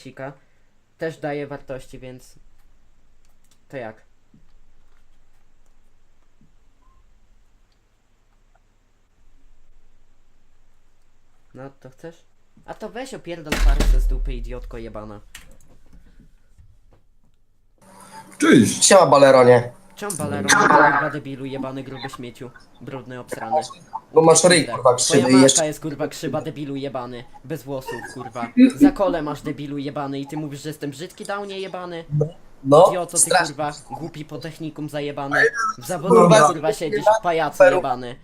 Sika. Też daje wartości, więc... To jak? No, to chcesz? A to weź opierdol farce z dupy, idiotko jebana. Cześć! Siema, Baleronie. Czemu balero? No to kurwa debilu jebany, gruby śmieciu. Brudny, obsrany. Bo masz ryj, Pizdę. kurwa, Twoja krzywy i matka jeszcze... jest kurwa krzywa, debilu jebany. Bez włosów, kurwa. Za kole masz, debilu jebany, i ty mówisz, że jestem brzydki, downie jebany? No, Idioto, ty strasznie. kurwa, głupi po technikum zajebany. W zawodowa kurwa siedzisz, pajacu jebany.